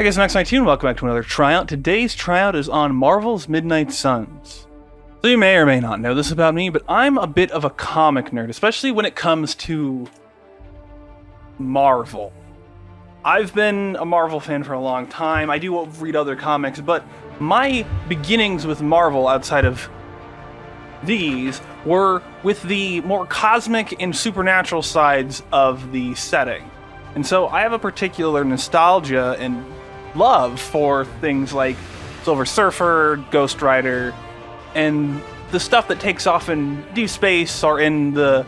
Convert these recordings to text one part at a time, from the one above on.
Hey guys, Max19, welcome back to another tryout. Today's tryout is on Marvel's Midnight Suns. So you may or may not know this about me, but I'm a bit of a comic nerd, especially when it comes to Marvel. I've been a Marvel fan for a long time. I do read other comics, but my beginnings with Marvel outside of these were with the more cosmic and supernatural sides of the setting. And so I have a particular nostalgia and love for things like Silver Surfer, Ghost Rider, and the stuff that takes off in deep space or in the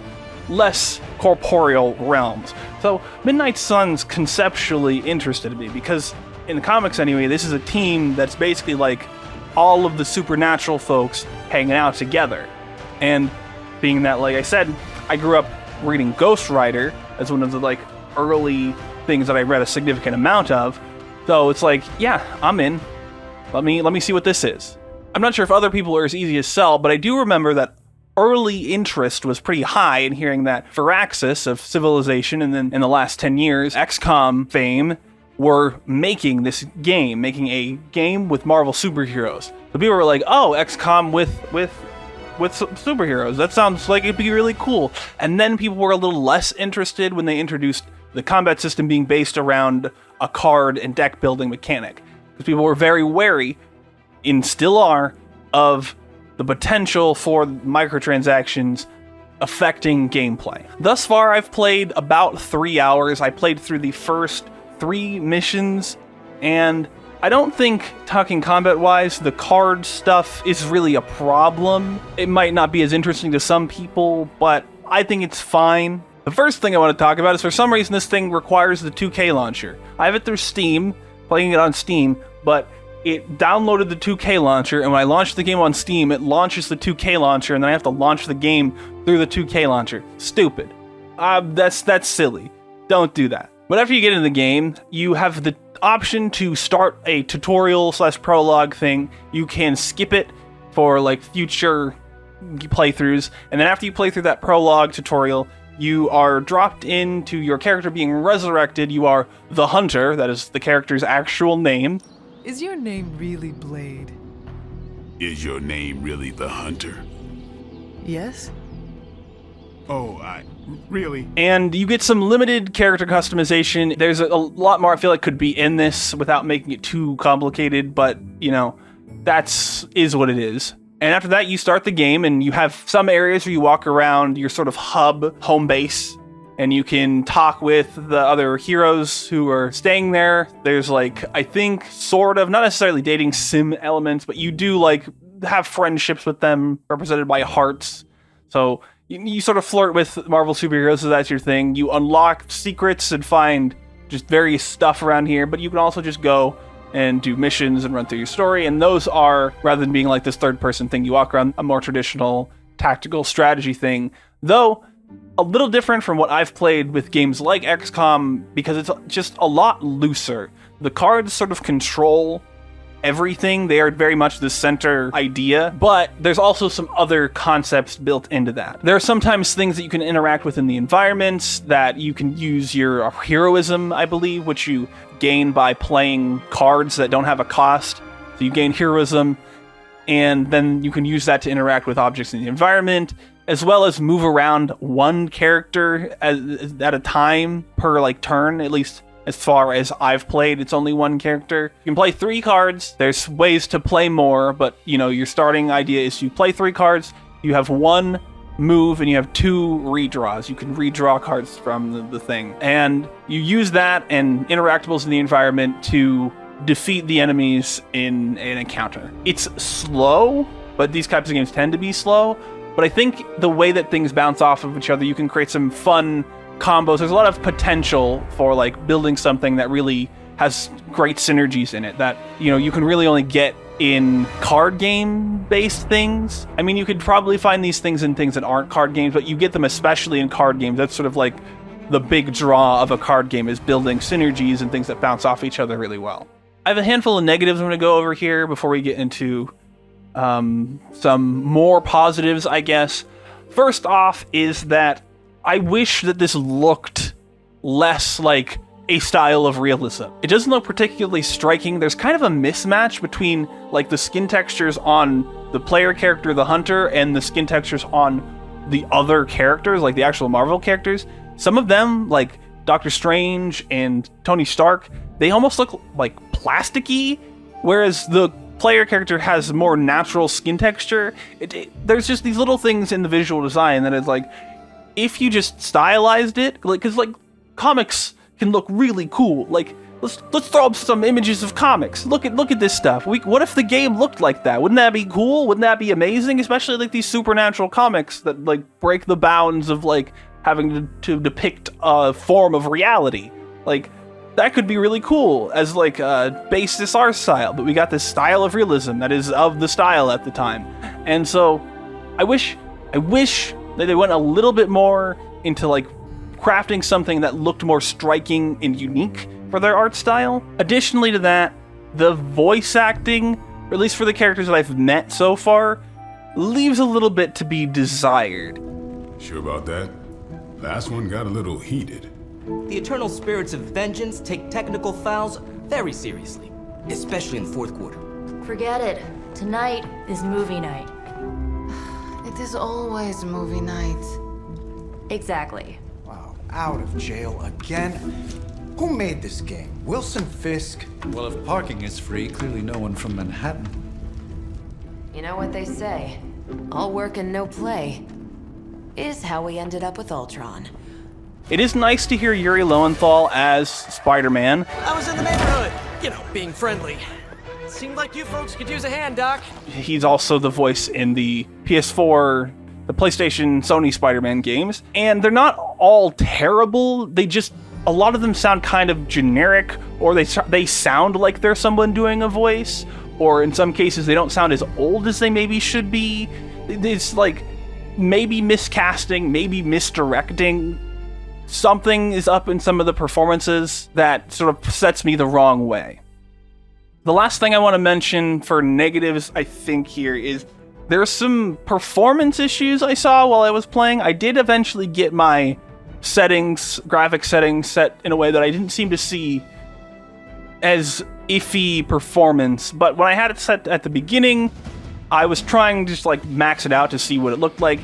less corporeal realms. So Midnight Suns conceptually interested me because in the comics anyway, this is a team that's basically like all of the supernatural folks hanging out together. And being that, like I said, I grew up reading Ghost Rider as one of the like early things that I read a significant amount of. So it's like, yeah, I'm in. Let me see what this is. I'm not sure if other people are as easy to sell, but I do remember that early interest was pretty high in hearing that Firaxis of Civilization and then in the last 10 years, XCOM fame, were making this game, making a game with Marvel superheroes. So people were like, oh, XCOM with superheroes. That sounds like it'd be really cool. And then people were a little less interested when they introduced the combat system being based around a card and deck building mechanic. Because people were very wary, and still are, of the potential for microtransactions affecting gameplay. Thus far, I've played about 3 hours. I played through the first 3 missions, and I don't think, talking combat-wise, the card stuff is really a problem. It might not be as interesting to some people, but I think it's fine. The first thing I want to talk about is for some reason this thing requires the 2K launcher. I have it through Steam, playing it on Steam, but it downloaded the 2K launcher, and when I launched the game on Steam, it launches the 2K launcher, and then I have to launch the game through the 2K launcher. Stupid. That's silly. Don't do that. But after you get into the game, you have the option to start a tutorial/prologue thing. You can skip it for like future playthroughs, and then after you play through that prologue tutorial, you are dropped into your character being resurrected. You are the Hunter, that is the character's actual name. Is your name really Blade? Is your name really the Hunter? Yes? Oh, really? And you get some limited character customization. There's a lot more I feel like could be in this without making it too complicated, but, you know, is what it is. And after that, you start the game, and you have some areas where you walk around your sort of home base, and you can talk with the other heroes who are staying there. There's like, I think, sort of, not necessarily dating sim elements, but you do like have friendships with them represented by hearts. So you sort of flirt with Marvel superheroes, so that's your thing. You unlock secrets and find just various stuff around here, but you can also just go and do missions and run through your story, and those are, rather than being like this third-person thing, you walk around, a more traditional tactical strategy thing, though a little different from what I've played with games like XCOM, because it's just a lot looser. The cards sort of control everything. They are very much the center idea, but there's also some other concepts built into that. There are sometimes things that you can interact with in the environments, that you can use your heroism, I believe, which you gain by playing cards that don't have a cost. So you gain heroism, and then you can use that to interact with objects in the environment, as well as move around one character at a time per like turn. At least as far as I've played, it's only one character. You can play 3 cards. There's ways to play more, but you know, your starting idea is you play 3 cards, you have 1 move, and you have 2 redraws. You can redraw cards from the thing. And you use that and interactables in the environment to defeat the enemies in an encounter. It's slow, but these types of games tend to be slow. But I think the way that things bounce off of each other, you can create some fun combos. There's a lot of potential for like building something that really has great synergies in it that, you know, you can really only get in card game based things. I mean, you could probably find these things in things that aren't card games, but you get them especially in card games. That's sort of like the big draw of a card game, is building synergies and things that bounce off each other really well. I have a handful of negatives I'm going to go over here before we get into some more positives, I guess. First off is that I wish that this looked less like a style of realism. It doesn't look particularly striking. There's kind of a mismatch between like the skin textures on the player character, the hunter, and the skin textures on the other characters, like the actual Marvel characters. Some of them, like Doctor Strange and Tony Stark, they almost look like plasticky, whereas the player character has more natural skin texture. There's just these little things in the visual design that is like, if you just stylized it, like, because like comics can look really cool. Like, let's throw up some images of comics. Look at this stuff. What if the game looked like that? Wouldn't that be cool? Wouldn't that be amazing? Especially like these supernatural comics that like break the bounds of like having to depict a form of reality. Like, that could be really cool as like a basis art style, but we got this style of realism that is of the style at the time. And so I wish that they went a little bit more into like crafting something that looked more striking and unique for their art style. Additionally to that, the voice acting, or at least for the characters that I've met so far, leaves a little bit to be desired. Sure about that? Last one got a little heated. The eternal spirits of vengeance take technical fouls very seriously, especially in the fourth quarter. Forget it. Tonight is movie night. It is always movie night. Exactly. Wow, out of jail again? Who made this game? Wilson Fisk? Well, if parking is free, clearly no one from Manhattan. You know what they say? All work and no play is how we ended up with Ultron. It is nice to hear Yuri Lowenthal as Spider-Man. I was in the neighborhood, being friendly. Seemed like you folks could use a hand, Doc. He's also the voice in the PS4, the PlayStation, Sony Spider-Man games. And they're not all terrible. A lot of them sound kind of generic, or they sound like they're someone doing a voice, or in some cases they don't sound as old as they maybe should be. It's like maybe miscasting, maybe misdirecting. Something is up in some of the performances that sort of sets me the wrong way. The last thing I want to mention for negatives, I think, here is there's some performance issues I saw while I was playing. I did eventually get my graphic settings set in a way that I didn't seem to see as iffy performance, but when I had it set at the beginning, I was trying to just like max it out to see what it looked like.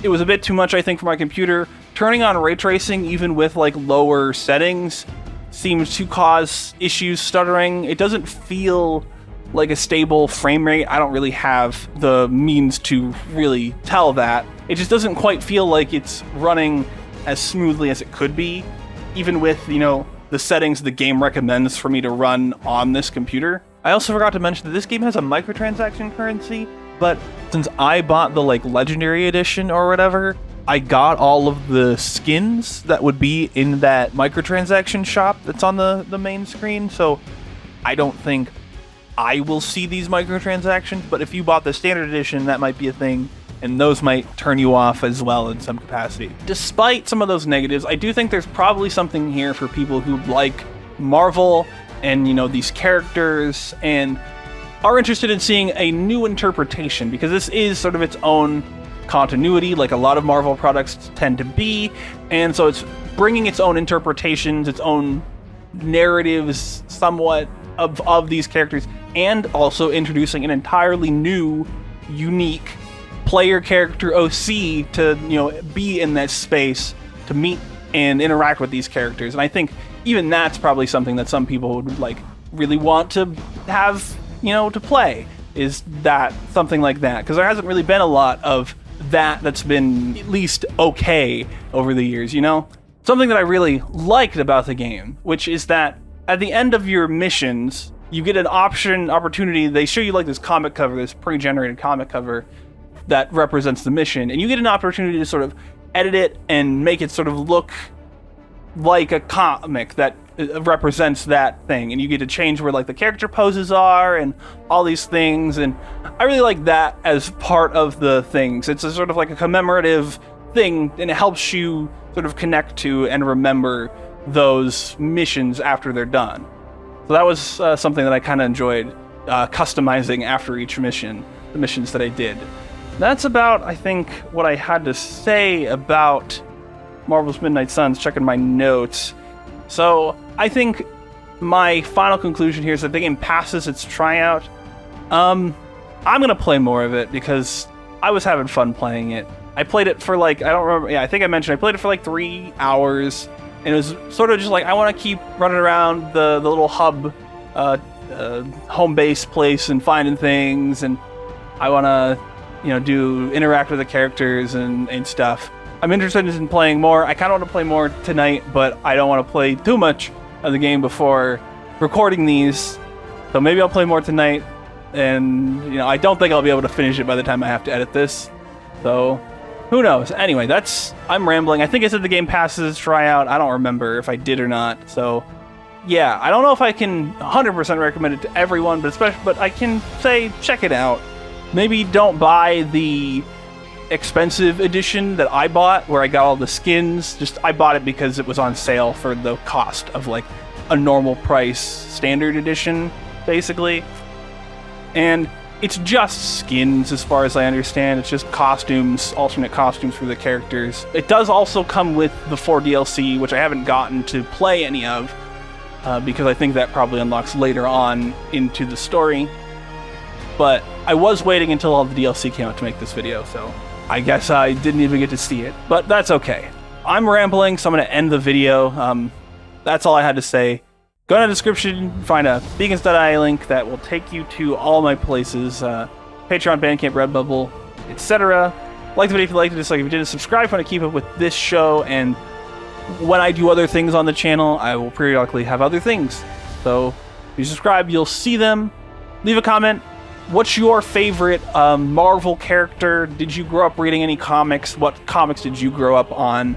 It was a bit too much, I think, for my computer. Turning on ray tracing, even with like lower settings, seems to cause issues stuttering. It doesn't feel like a stable frame rate. I don't really have the means to really tell that. It just doesn't quite feel like it's running as smoothly as it could be, even with, the settings the game recommends for me to run on this computer. I also forgot to mention that this game has a microtransaction currency, but since I bought the like Legendary Edition or whatever, I got all of the skins that would be in that microtransaction shop that's on the main screen, so I don't think I will see these microtransactions, but if you bought the standard edition, that might be a thing, and those might turn you off as well in some capacity. Despite some of those negatives, I do think there's probably something here for people who like Marvel and, these characters and are interested in seeing a new interpretation, because this is sort of its own continuity, like a lot of Marvel products tend to be, and so it's bringing its own interpretations, its own narratives somewhat of these characters, and also introducing an entirely new, unique player character OC to be in that space to meet and interact with these characters. And I think even that's probably something that some people would like really want to have to play, is that something like that, because there hasn't really been a lot of that's been at least okay over the years. Something that I really liked about the game, which is that at the end of your missions you get an opportunity. They show you like this comic cover, this pre-generated comic cover that represents the mission, and you get an opportunity to sort of edit it and make it sort of look like a comic that represents that thing, and you get to change where like the character poses are and all these things, and I really like that as part of the things. It's a sort of like a commemorative thing, and it helps you sort of connect to and remember those missions after they're done. So that was something that I kind of enjoyed customizing after each mission, the missions that I did. That's about, I think, what I had to say about Marvel's Midnight Suns, checking my notes. So I think my final conclusion here is that the game passes its tryout. I'm gonna play more of it because I was having fun playing it. I played it for like, I don't remember, yeah, I think I mentioned I played it for like 3 hours, and it was sort of just like, I want to keep running around the little hub, home base place and finding things, and I want to, interact with the characters and stuff. I'm interested in playing more. I kind of want to play more tonight, but I don't want to play too much of the game before recording these. So maybe I'll play more tonight, and I don't think I'll be able to finish it by the time I have to edit this. So who knows? Anyway, I'm rambling. I think I said the game passes its tryout. I don't remember if I did or not. So yeah, I don't know if I can 100% recommend it to everyone, but I can say check it out. Maybe don't buy the expensive edition that I bought, where I got all the skins. I bought it because it was on sale for the cost of like a normal price standard edition, basically. And it's just skins as far as I understand. It's just costumes, alternate costumes for the characters. It does also come with the 4 DLC, which I haven't gotten to play any of, because I think that probably unlocks later on into the story. But I was waiting until all the DLC came out to make this video, so I guess I didn't even get to see it. But that's okay. I'm rambling, so I'm going to end the video. That's all I had to say. Go in the description, find a beacons.ia link that will take you to all my places. Patreon, Bandcamp, Redbubble, etc. Like the video if you liked it, dislike if you didn't. Subscribe if you want to keep up with this show, and when I do other things on the channel, I will periodically have other things. So if you subscribe, you'll see them. Leave a comment. What's your favorite Marvel character? Did you grow up reading any comics? What comics did you grow up on?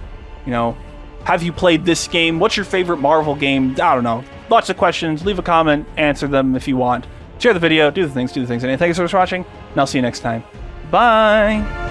Have you played this game? What's your favorite Marvel game? I don't know. Lots of questions. Leave a comment. Answer them if you want. Share the video. Do the things. And thank you so much for watching. And I'll see you next time. Bye.